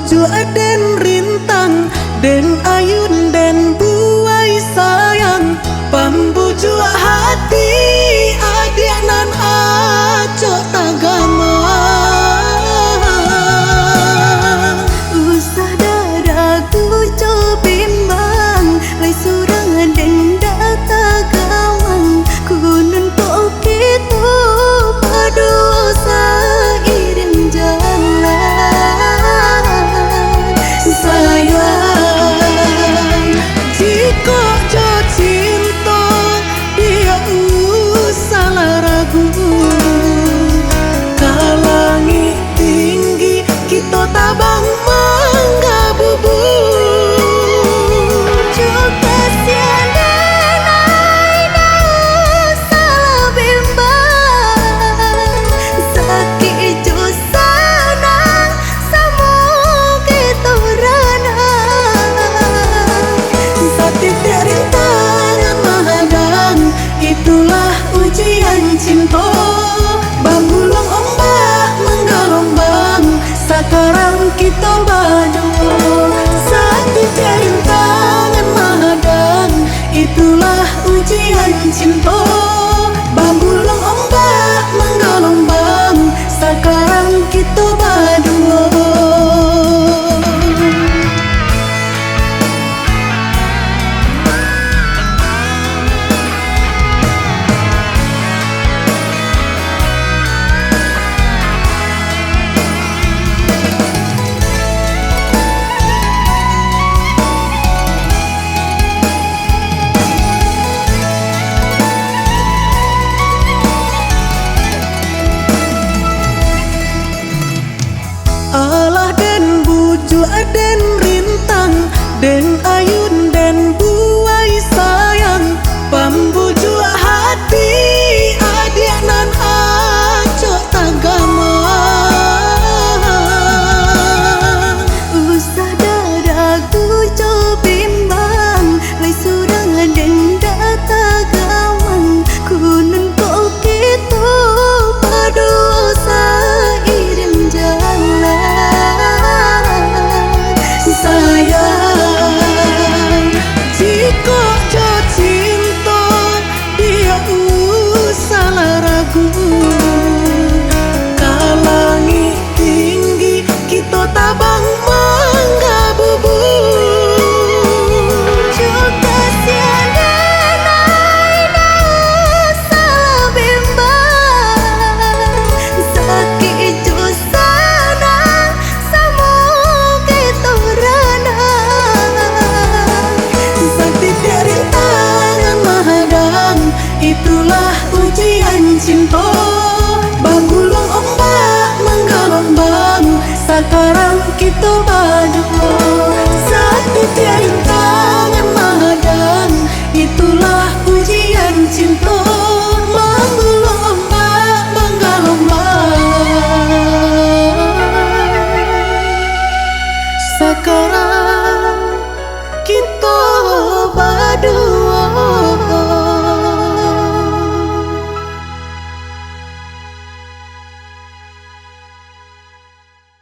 bujuk den rintang, den ayun den buai sayang, pembujuk hati adianan acok tagama. Usah dadaku cobimbang, lai surang den data gawang, kunun kok gitu padosa iring jalan. Sayang, jika jauh cinta dia usah ragu, kalangi tinggi kita tabang mangga bubur. Juga siana naik salah bimbang, sakit jo sanang samu kita rana. Setiap rintangan menghadang, itulah ujian cinta. Bambulong ombak menggelombang, sekarang kita berdua. Setiap rintangan menghadang, itulah ujian cinta. Bambulong ombak menggelombang, sekarang kita berdua. Alah den bujuk den rintang, den ayun den buai sayang, pembujuk hati adianan acok tagama. Usah dadaku cobimbang, lai surang den data gawang, kunun kok gitu padosa iring jalan. Sayang, jika jauh cinta dia usah ragu, kalangi tinggi kita tabang mangga bubur. Juga siana naik salah bimbang, sakit jo sanang samu kita rana. Setiap rintangan menghadang, itulah ujian cinta. Bambulong ombak menggelombang, sekarang kita berdua. Setiap rintangan menghadang, itulah ujian cinta. Bambulong ombak menggelombang, sekarang